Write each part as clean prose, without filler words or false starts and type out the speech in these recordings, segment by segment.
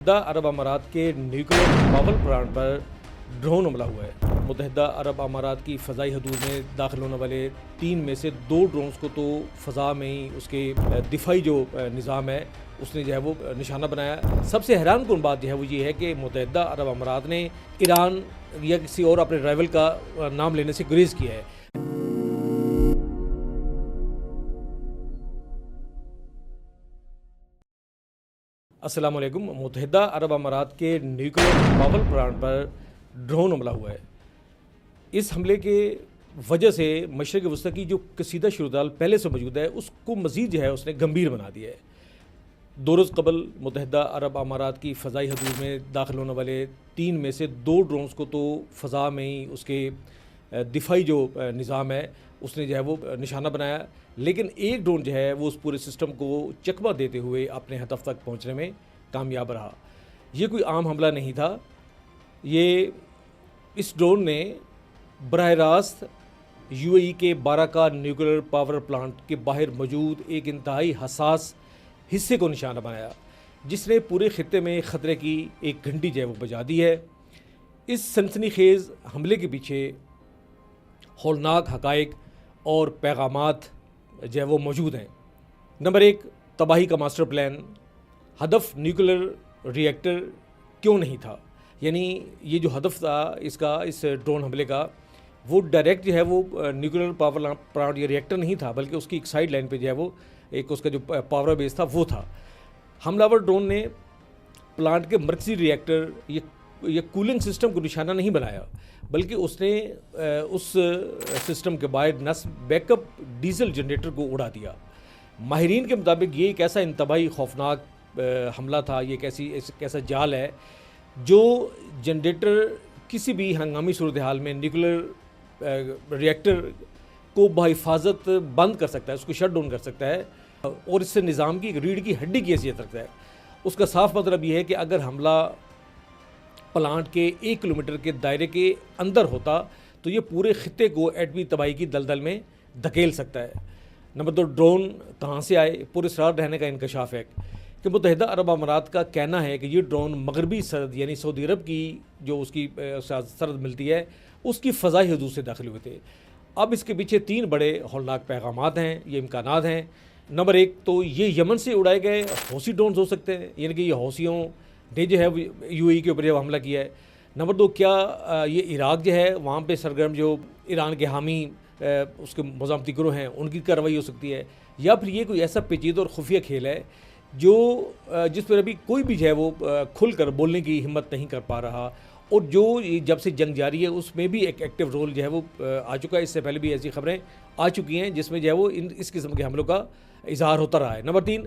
متحدہ عرب امارات کے نیوکلیئر پاور پلانٹ پر ڈرون حملہ ہوا ہے۔ متحدہ عرب امارات کی فضائی حدود میں داخل ہونے والے 3 میں سے 2 ڈرونز کو تو فضا میں ہی اس کے دفاعی جو نظام ہے اس نے جو ہے وہ نشانہ بنایا۔ سب سے حیران کن بات جو ہے وہ یہ ہے کہ متحدہ عرب امارات نے ایران یا کسی اور اپنے رائیول کا نام لینے سے گریز کیا ہے۔ السلام علیکم۔ متحدہ عرب امارات کے نیوکلیئر پاور پلانٹ پر ڈرون حملہ ہوا ہے۔ اس حملے کے وجہ سے مشرق وسطی کی جو کشیدہ صورتحال پہلے سے موجود ہے اس کو مزید جو ہے اس نے گمبھیر بنا دیا ہے۔ 2 روز قبل متحدہ عرب امارات کی فضائی حدود میں داخل ہونے والے 3 میں سے 2 ڈرونز کو تو فضا میں ہی اس کے دفاعی جو نظام ہے اس نے جو ہے وہ نشانہ بنایا، لیکن ایک ڈرون جو ہے وہ اس پورے سسٹم کو چکمہ دیتے ہوئے اپنے ہدف تک پہنچنے میں کامیاب رہا۔ یہ کوئی عام حملہ نہیں تھا، اس ڈرون نے براہ راست UAE کے باراکا نیوکلیئر پاور پلانٹ کے باہر موجود ایک انتہائی حساس حصے کو نشانہ بنایا، جس نے پورے خطے میں خطرے کی ایک گھنٹی جو ہے وہ بجا دی ہے۔ اس سنسنی خیز حملے کے پیچھے ہولناک حقائق اور پیغامات جو ہے وہ موجود ہیں۔ نمبر 1، تباہی کا ماسٹر پلان۔ ہدف نیوکلیئر ری ایکٹر کیوں نہیں تھا؟ یعنی یہ جو ہدف تھا اس ڈرون حملے کا، وہ ڈائریکٹ جو ہے وہ نیوکلیئر پاور پلانٹ یا ری ایکٹر نہیں تھا، بلکہ اس کی ایک سائڈ لائن پہ جو ہے وہ ایک اس کا جو پاور بیس تھا وہ تھا۔ حملہ آور ڈرون نے پلانٹ کے مرکزی ری ایکٹر یا کولنگ سسٹم کو نشانہ نہیں بنایا، بلکہ اس نے اس سسٹم کے باہر نصب بیک اپ ڈیزل جنریٹر کو اڑا دیا۔ ماہرین کے مطابق یہ ایک ایسا انتہائی خوفناک حملہ تھا، یہ ایک ایسا جال ہے جو جنریٹر کسی بھی ہنگامی صورتحال میں نیوکلیئر ری ایکٹر کو بحفاظت بند کر سکتا ہے، اس کو شٹ ڈاؤن کر سکتا ہے، اور اس سے نظام کی ایک ریڑھ کی ہڈی کی حیثیت رکھتا ہے۔ اس کا صاف مطلب یہ ہے کہ اگر حملہ پلانٹ کے 1 کلومیٹر کے دائرے کے اندر ہوتا تو یہ پورے خطے کو ایٹمی تباہی کی دلدل میں دھکیل سکتا ہے۔ نمبر 2، ڈرون کہاں سے آئے؟ پراسرار رہنے کا انکشاف ہے کہ متحدہ عرب امارات کا کہنا ہے کہ یہ ڈرون مغربی سرحد یعنی سعودی عرب کی جو اس کی سرحد ملتی ہے اس کی فضائی حدود سے داخل ہوئے تھے۔ اب اس کے پیچھے 3 بڑے ہولناک پیغامات ہیں، یہ امکانات ہیں۔ نمبر 1 تو یہ یمن سے اڑائے گئے حوثی ڈرونز ہو سکتے ہیں، یعنی کہ یہ حوثیوں نے جو ہے UAE کے اوپر جب حملہ کیا ہے۔ نمبر 2، کیا یہ عراق جو ہے وہاں پہ سرگرم جو ایران کے حامی اس کے مزاحمتی گروہ ہیں ان کی کارروائی ہو سکتی ہے، یا پھر یہ کوئی ایسا پیچیدہ اور خفیہ کھیل ہے جس پر ابھی کوئی بھی جو ہے وہ کھل کر بولنے کی ہمت نہیں کر پا رہا، اور جو جب سے جنگ جاری ہے اس میں بھی ایک ایکٹیو رول جو ہے وہ آ چکا ہے۔ اس سے پہلے بھی ایسی خبریں آ چکی ہیں جس میں جو ہے وہ اس قسم کے حملوں کا اظہار ہوتا رہا ہے۔ نمبر 3،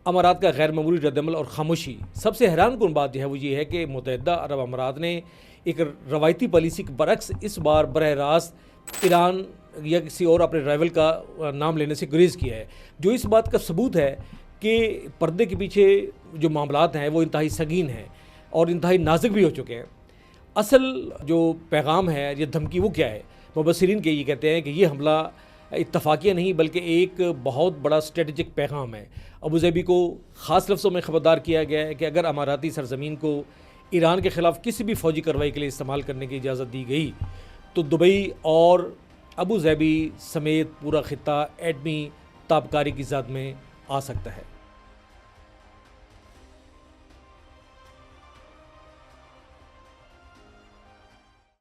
امارات کا غیر معمولی رد عمل اور خاموشی۔ سب سے حیران کن بات جو ہے وہ یہ ہے کہ متحدہ عرب امارات نے ایک روایتی پالیسی کے برعکس اس بار براہ راست ایران یا کسی اور اپنے رائیول کا نام لینے سے گریز کیا ہے، جو اس بات کا ثبوت ہے کہ پردے کے پیچھے جو معاملات ہیں وہ انتہائی سنگین ہیں اور انتہائی نازک بھی ہو چکے ہیں۔ اصل جو پیغام ہے یہ دھمکی وہ کیا ہے؟ مبصرین کے یہ کہتے ہیں کہ یہ حملہ اتفاقیہ نہیں بلکہ ایک بہت بڑا اسٹریٹجک پیغام ہے۔ ابوظہبی کو خاص لفظوں میں خبردار کیا گیا ہے کہ اگر اماراتی سرزمین کو ایران کے خلاف کسی بھی فوجی کارروائی کے لیے استعمال کرنے کی اجازت دی گئی تو دبئی اور ابوظہبی سمیت پورا خطہ ایٹمی تابکاری کی زد میں آ سکتا ہے۔